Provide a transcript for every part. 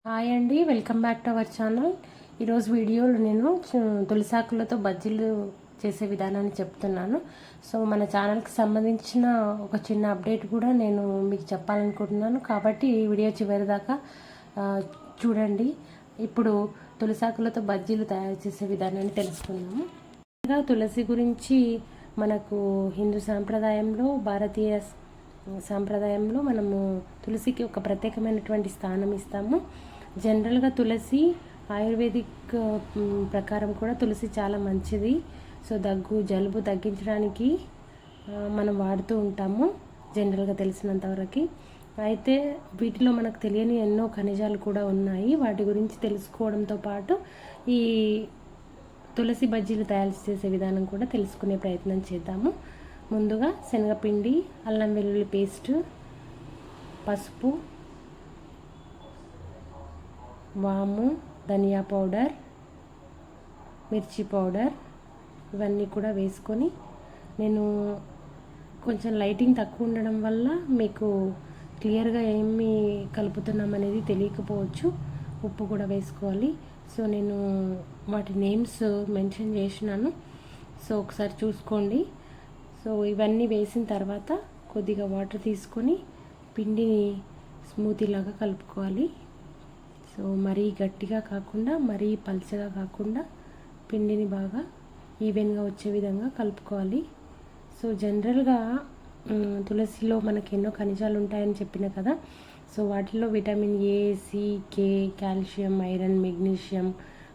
Hi అండి, welcome back to our channel. ఈరోజు వీడియోలో నేను తులసాకులతో బజ్జీలు చేసే విధానాన్ని చెప్తున్నాను. సో మన ఛానల్కి సంబంధించిన ఒక చిన్న అప్డేట్ కూడా నేను మీకు చెప్పాలనుకుంటున్నాను, కాబట్టి ఈ వీడియో చివరి దాకా చూడండి. ఇప్పుడు తులసాకులతో బజ్జీలు తయారు చేసే విధానాన్ని తెలుసుకుందాము. తులసి గురించి మనకు హిందూ సాంప్రదాయంలో, భారతీయ సాంప్రదాయంలో మనము తులసికి ఒక ప్రత్యేకమైనటువంటి స్థానం ఇస్తాము. జనరల్గా తులసి ఆయుర్వేదిక్ ప్రకారం కూడా తులసి చాలా మంచిది. సో దగ్గు జలుబు తగ్గించడానికి మనం వాడుతూ ఉంటాము జనరల్గా తెలిసినంతవరకు. అయితే వీటిలో మనకు తెలియని ఎన్నో ఖనిజాలు కూడా ఉన్నాయి. వాటి గురించి తెలుసుకోవడంతో పాటు ఈ తులసి బజ్జీలు తయారు చేసే విధానం కూడా తెలుసుకునే ప్రయత్నం చేద్దాము. ముందుగా శనగపిండి, అల్లం వెల్లుల్లి పేస్టు, పసుపు, వాము, ధనియా పౌడర్, మిర్చి పౌడర్ ఇవన్నీ కూడా వేసుకొని, నేను కొంచెం లైటింగ్ తక్కువ ఉండడం వల్ల మీకు క్లియర్గా ఏమి కలుపుతున్నాం అనేది తెలియకపోవచ్చు. ఉప్పు కూడా వేసుకోవాలి. సో నేను వాటి నేమ్స్ మెన్షన్ చేసినాను, సో ఒకసారి చూసుకోండి. సో ఇవన్నీ వేసిన తర్వాత కొద్దిగా వాటర్ తీసుకొని పిండిని స్మూతీలాగా కలుపుకోవాలి. సో మరీ గట్టిగా కాకుండా మరీ పల్చగా కాకుండా పిండిని బాగా ఈవెన్గా వచ్చే విధంగా కలుపుకోవాలి. సో జనరల్గా తులసిలో మనకి ఎన్నో ఖనిజాలు ఉంటాయని చెప్పిన కదా. సో వాటిలో vitamin A, C, K, calcium, iron, magnesium,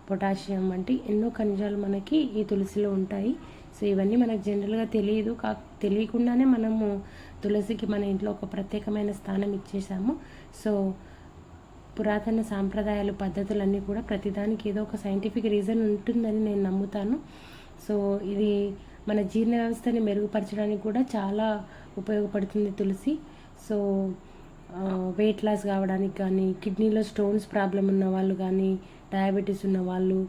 potassium వంటి ఎన్నో ఖనిజాలు మనకి ఈ తులసిలో ఉంటాయి. సో ఇవన్నీ మనకు జనరల్గా తెలియకుండానే మనము తులసికి మన ఇంట్లో ఒక ప్రత్యేకమైన స్థానం ఇచ్చేసాము. సో పురాతన సాంప్రదాయాలు, పద్ధతులన్నీ కూడా ప్రతిదానికి ఏదో ఒక సైంటిఫిక్ రీజన్ ఉంటుందని నేను నమ్ముతాను. సో ఇది మన జీర్ణ వ్యవస్థని మెరుగుపరచడానికి కూడా చాలా ఉపయోగపడుతుంది తులసి. సో వెయిట్ లాస్ కావడానికి కానీ, కిడ్నీలో స్టోన్స్ ప్రాబ్లం ఉన్న వాళ్ళు కానీ, డయాబెటీస్ ఉన్న వాళ్ళు,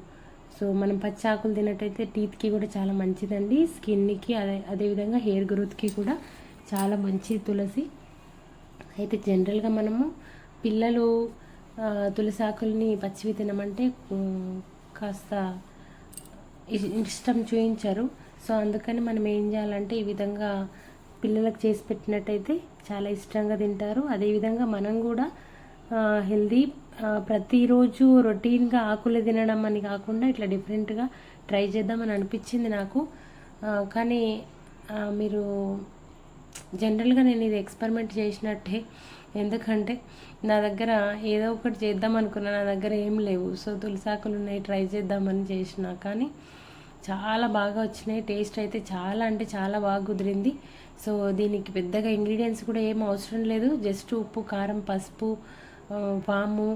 సో మనం పచ్చి ఆకులు తిన్నట్టయితే టీత్కి కూడా చాలా మంచిదండి, స్కిన్కి, అదేవిధంగా హెయిర్ గ్రోత్కి కూడా చాలా మంచి తులసి. అయితే జనరల్గా మనము పిల్లలు తులసి ఆకుల్ని పచ్చివి తినమంటే కాస్త ఇష్టం చూపించరు. సో అందుకని మనం ఏం చేయాలంటే ఈ విధంగా పిల్లలకు చేసి పెట్టినట్టయితే చాలా ఇష్టంగా తింటారు. అదేవిధంగా మనం కూడా హెల్దీ, ప్రతిరోజు రొటీన్గా ఆకులు తినడం అని కాకుండా ఇట్లా డిఫరెంట్గా ట్రై చేద్దామని అనిపించింది నాకు. కానీ మీరు జనరల్గా నేను ఇది ఎక్స్పెరిమెంట్ చేసినట్టే, ఎందుకంటే నా దగ్గర ఏదో ఒకటి చేద్దాం అనుకున్నా, నా దగ్గర ఏం లేవు. సో తులసాకులు ఉన్నాయి, ట్రై చేద్దామని చేసిన, కానీ చాలా బాగా వచ్చినాయి. టేస్ట్ అయితే చాలా అంటే చాలా బాగా కుదిరింది. సో దీనికి పెద్దగా ఇంగ్రీడియంట్స్ కూడా ఏం అవసరం లేదు. జస్ట్ ఉప్పు, కారం, పసుపు, వాము,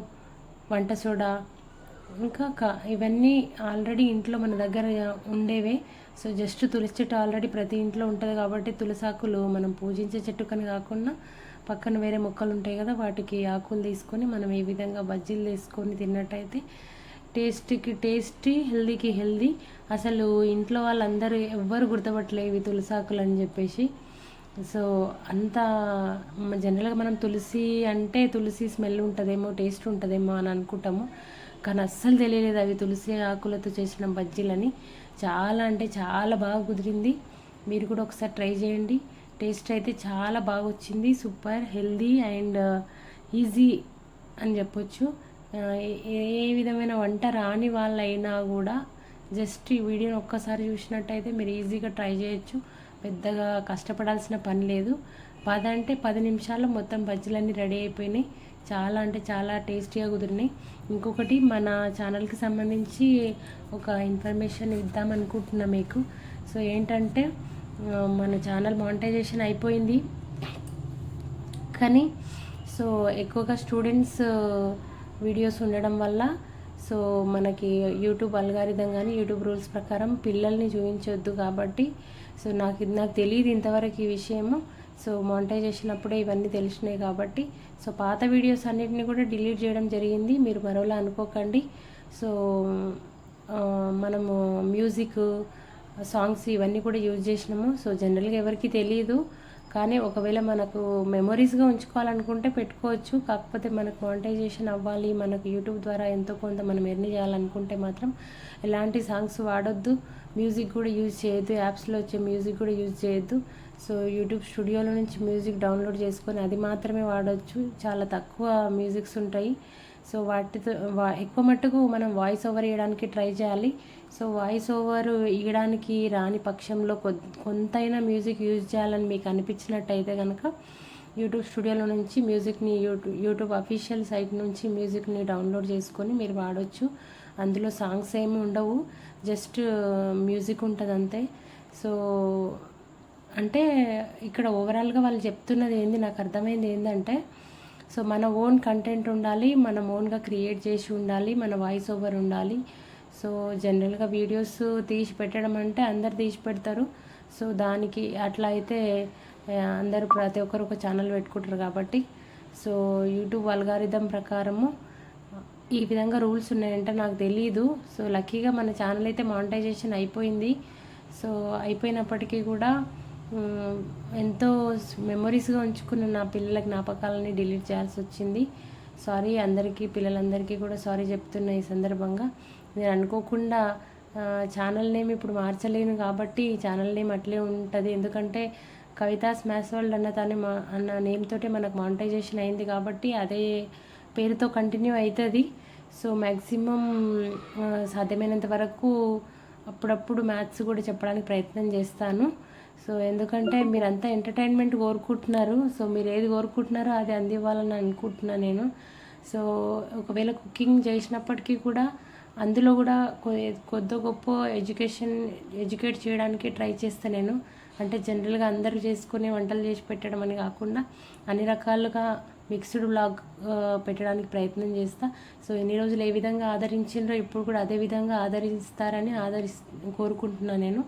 వంట సోడా, ఇంకా ఇవన్నీ ఆల్రెడీ ఇంట్లో మన దగ్గర ఉండేవే. సో జస్ట్ తులసి చెట్టు ఆల్రెడీ ప్రతి ఇంట్లో ఉంటుంది కాబట్టి తులసాకులు మనం పూజించే చెట్టుకని కాకుండా పక్కన వేరే మొక్కలు ఉంటాయి కదా, వాటికి ఆకులు తీసుకొని మనం ఈ విధంగా బజ్జీలు వేసుకొని తిన్నట్టయితే టేస్ట్కి టేస్టీ, హెల్దీకి హెల్దీ. అసలు ఇంట్లో వాళ్ళందరూ ఎవ్వరు గుర్తుపట్టలేవు ఇవి తులసాకులు అని చెప్పేసి. సో అంతా జనరల్గా మనం తులసి అంటే తులసి స్మెల్ ఉంటుందేమో, టేస్ట్ ఉంటుందేమో అని అనుకుంటాము, కానీ అస్సలు తెలియలేదు అవి తులసి ఆకులతో చేసిన బజ్జీలని. చాలా అంటే చాలా బాగా కుదిరింది. మీరు కూడా ఒకసారి ట్రై చేయండి. టేస్ట్ అయితే చాలా బాగా వచ్చింది. సూపర్ హెల్దీ అండ్ ఈజీ అని చెప్పొచ్చు. ఏ విధమైన వంట రాని వాళ్ళైనా కూడా జస్ట్ ఈ వీడియోని ఒక్కసారి చూసినట్టయితే మీరు ఈజీగా ట్రై చేయొచ్చు. పెద్దగా కష్టపడాల్సిన పని లేదు. 10 నిమిషాల్లో మొత్తం బజ్జీలన్నీ రెడీ అయిపోయినాయి. చాలా అంటే చాలా టేస్టీగా కుదిరినాయి. ఇంకొకటి, మన ఛానల్కి సంబంధించి ఒక ఇన్ఫర్మేషన్ ఇద్దామనుకుంటున్నా మీకు. సో ఏంటంటే మన ఛానల్ మానిటైజేషన్ అయిపోయింది, కానీ సో ఎక్కువగా స్టూడెంట్స్ వీడియోస్ ఉండడం వల్ల సో మనకి యూట్యూబ్ అల్గారిథం కానీ యూట్యూబ్ రూల్స్ ప్రకారం పిల్లల్ని చూపించొద్దు కాబట్టి, సో నాకు తెలియదు ఇంతవరకు ఈ విషయము. సో మానిటైజేషన్ అప్పుడే ఇవన్నీ తెలిసినాయి కాబట్టి సో పాత వీడియోస్ అన్నిటిని కూడా డిలీట్ చేయడం జరిగింది. మీరు మరోలా అనుకోకండి. సో మనము మ్యూజిక్, సాంగ్స్ ఇవన్నీ కూడా యూజ్ చేసినాము. సో జనరల్గా ఎవరికి తెలియదు, కానీ ఒకవేళ మనకు మెమొరీస్గా ఉంచుకోవాలనుకుంటే పెట్టుకోవచ్చు. కాకపోతే మనకు మానిటైజేషన్ అవ్వాలి, మనకు యూట్యూబ్ ద్వారా ఎంతో కొంత మనం ఎర్న్ చేయాలనుకుంటే మాత్రం ఎలాంటి సాంగ్స్ వాడొద్దు, మ్యూజిక్ కూడా యూజ్ చేయొద్దు, యాప్స్లో వచ్చే మ్యూజిక్ కూడా యూజ్ చేయొద్దు. సో యూట్యూబ్ స్టూడియోలో నుంచి మ్యూజిక్ డౌన్లోడ్ చేసుకొని అది మాత్రమే వాడవచ్చు. చాలా తక్కువ మ్యూజిక్స్ ఉంటాయి. సో వాటితో ఎక్కువ మట్టుకు మనం వాయిస్ ఓవర్ ఇవ్వడానికి ట్రై చేయాలి. సో వాయిస్ ఓవర్ ఇవ్వడానికి రాని పక్షంలో కొంతైనా మ్యూజిక్ యూజ్ చేయాలని మీకు అనిపించినట్టయితే కనుక యూట్యూబ్ స్టూడియోలో నుంచి మ్యూజిక్ని యూట్యూబ్ అఫీషియల్ సైట్ నుంచి మ్యూజిక్ని డౌన్లోడ్ చేసుకొని మీరు వాడవచ్చు. అందులో సాంగ్స్ ఏమి ఉండవు, జస్ట్ మ్యూజిక్ ఉంటుంది అంతే. సో అంటే ఇక్కడ ఓవరాల్గా వాళ్ళు చెప్తున్నది ఏంది, నాకు అర్థమైంది ఏంటంటే, సో మన ఓన్ కంటెంట్ ఉండాలి, మనం ఓన్గా క్రియేట్ చేసి ఉండాలి, మన వాయిస్ ఓవర్ ఉండాలి. సో జనరల్గా వీడియోస్ తీసి పెట్టడం అంటే అందరు తీసి పెడతారు. సో దానికి అట్లా అయితే అందరూ ప్రతి ఒక్కరు ఒక ఛానల్ పెట్టుకుంటారు కాబట్టి, సో యూట్యూబ్ అల్గారిథం ప్రకారము ఈ విధంగా రూల్స్ ఉన్నాయంటే నాకు తెలీదు. సో లక్కీగా మన ఛానల్ అయితే మానిటైజేషన్ అయిపోయింది. సో అయిపోయినప్పటికీ కూడా ఎంతో మెమొరీస్గా ఉంచుకున్న నా పిల్లల జ్ఞాపకాలని డిలీట్ చేయాల్సి వచ్చింది. సారీ అందరికీ, పిల్లలందరికీ కూడా సారీ చెప్తున్నా ఈ సందర్భంగా. నేను అనుకోకుండా ఛానల్ నేమ్ ఇప్పుడు మార్చలేను కాబట్టి ఛానల్ నేమ్ అట్లే ఉంటుంది. ఎందుకంటే కవితా స్మాష్ వరల్డ్ అన్న నేమ్ తోటే మనకు మానిటైజేషన్ అయింది కాబట్టి అదే పేరుతో కంటిన్యూ అవుతుంది. సో మ్యాక్సిమం సాధ్యమైనంత వరకు అప్పుడప్పుడు మ్యాథ్స్ కూడా చెప్పడానికి ప్రయత్నం చేస్తాను. సో ఎందుకంటే మీరంతా ఎంటర్టైన్మెంట్ కోరుకుంటున్నారు. సో మీరు ఏది కోరుకుంటున్నారో అది అందివ్వాలని అనుకుంటున్నాను నేను. సో ఒకవేళ కుకింగ్ చేసినప్పటికీ కూడా అందులో కూడా కొద్ది గొప్ప ఎడ్యుకేట్ చేయడానికి ట్రై చేస్తాను నేను. అంటే జనరల్గా అందరూ చేసుకునే వంటలు చేసి పెట్టడం అని కాకుండా అన్ని రకాలుగా మిక్స్డ్ వ్లాగ్ పెట్టడానికి ప్రయత్నం చేస్తా. సో ఎన్ని రోజులు ఏ విధంగా ఆదరించిండ్రో ఇప్పుడు కూడా అదే విధంగా ఆదరిస్తారని కోరుకుంటున్నాను నేను.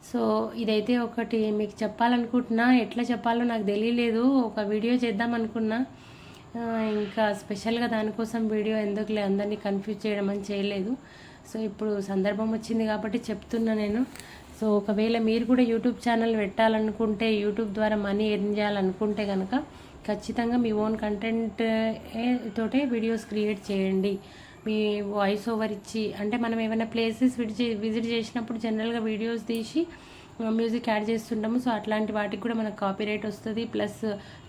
సో ఇదైతే ఒకటి మీకు చెప్పాలనుకుంటున్నా, ఎట్లా చెప్పాలో నాకు తెలియలేదు. ఒక వీడియో చేద్దాం అనుకున్నా, ఇంకా స్పెషల్గా దానికోసం వీడియో ఎందుకులే అందరినీ కన్ఫ్యూజ్ చేయడం అని చేయలేదు. సో ఇప్పుడు సందర్భం వచ్చింది కాబట్టి చెప్తున్నా నేను. సో ఒకవేళ మీరు కూడా యూట్యూబ్ ఛానల్ పెట్టాలనుకుంటే, యూట్యూబ్ ద్వారా మనీ ఎర్న్ చేయాలనుకుంటే కనుక ఖచ్చితంగా మీ ఓన్ కంటెంట్ తోటే వీడియోస్ క్రియేట్ చేయండి. మీ వాయిస్ ఓవర్ ఇచ్చి, అంటే మనం ఏమైనా ప్లేసెస్ విజిట్ చేసినప్పుడు జనరల్గా వీడియోస్ తీసి మ్యూజిక్ యాడ్ చేస్తుంటాము. సో అట్లాంటి వాటికి కూడా మనకు కాపీరైట్ వస్తుంది, ప్లస్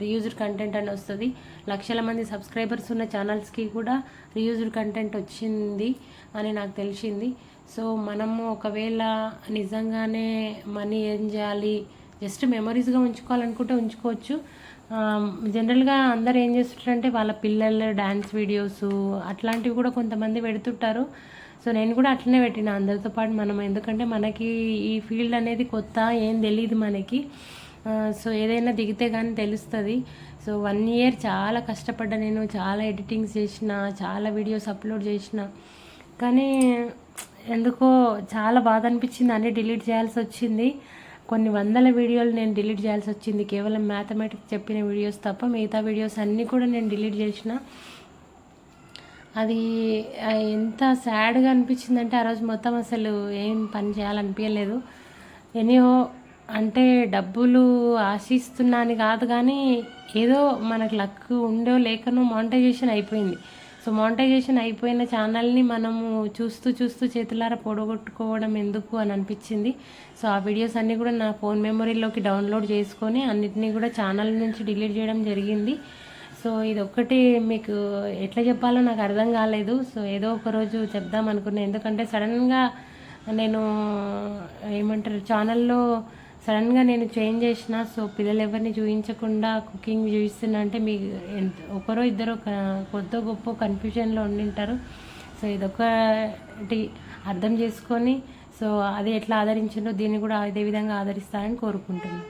రీయూజ్డ్ కంటెంట్ అని వస్తుంది. లక్షల మంది సబ్స్క్రైబర్స్ ఉన్న ఛానల్స్కి కూడా రీయూజ్డ్ కంటెంట్ వచ్చింది అని నాకు తెలిసింది. సో మనము ఒకవేళ నిజంగానే మనీ ఏం చేయాలి, జస్ట్ మెమరీస్గా ఉంచుకోవాలనుకుంటే ఉంచుకోవచ్చు. జనరల్గా అందరు ఏం చేస్తుంటారంటే వాళ్ళ పిల్లల డ్యాన్స్ వీడియోస్ అట్లాంటివి కూడా కొంతమంది పెడుతుంటారు. సో నేను కూడా అట్లనే పెట్టిన అందరితో పాటు. మనం ఎందుకంటే మనకి ఈ ఫీల్డ్ అనేది కొత్త, ఏం తెలియదు మనకి. సో ఏదైనా దిగితే కానీ తెలుస్తుంది. సో 1 year చాలా కష్టపడ్డా నేను, చాలా ఎడిటింగ్స్ చేసిన, చాలా వీడియోస్ అప్లోడ్ చేసిన, కానీ ఎందుకో చాలా బాధ అనిపించింది, అన్నీ డిలీట్ చేయాల్సి వచ్చింది. కొన్ని వందల వీడియోలు నేను డిలీట్ చేయాల్సి వచ్చింది, కేవలం మ్యాథమెటిక్స్ చెప్పిన వీడియోస్ తప్ప. మిగతా వీడియోస్ అన్నీ కూడా నేను డిలీట్ చేసిన. అది ఎంత సాడ్గా అనిపించిందంటే ఆ రోజు మొత్తం అసలు ఏం పని చేయాలనిపించలేదు. ఎనీహో అంటే డబ్బులు ఆశిస్తున్నాను కాదు, కానీ ఏదో మనకు లక్ ఉండో లేకనో మానిటైజేషన్ అయిపోయింది. సో మానిటైజేషన్ అయిపోయిన ఛానల్ని మనము చూస్తూ చేతులారా పొడగొట్టుకోవడం ఎందుకు అని అనిపించింది. సో ఆ వీడియోస్ అన్నీ కూడా నా ఫోన్ మెమొరీలోకి డౌన్లోడ్ చేసుకొని అన్నిటినీ కూడా ఛానల్ నుంచి డిలీట్ చేయడం జరిగింది. సో ఇదొక్కటి మీకు ఎట్లా చెప్పాలో నాకు అర్థం కాలేదు. సో ఏదో ఒకరోజు చెప్దాం అనుకున్నాను, ఎందుకంటే సడన్గా నేను ఏమంటారు ఛానల్లో సడన్గా నేను చేంజ్ చేసిన. సో పిల్లలు ఎవరిని చూపించకుండా కుకింగ్ చూపిస్తున్నా అంటే మీకు ఒకరో ఇద్దరు కొద్ది గొప్ప కన్ఫ్యూజన్లో ఉండింటారు. సో ఇదొకటి అర్థం చేసుకొని, సో అది ఎట్లా ఆదరించిందో దీన్ని కూడా అదే విధంగా ఆదరిస్తారని కోరుకుంటున్నాను.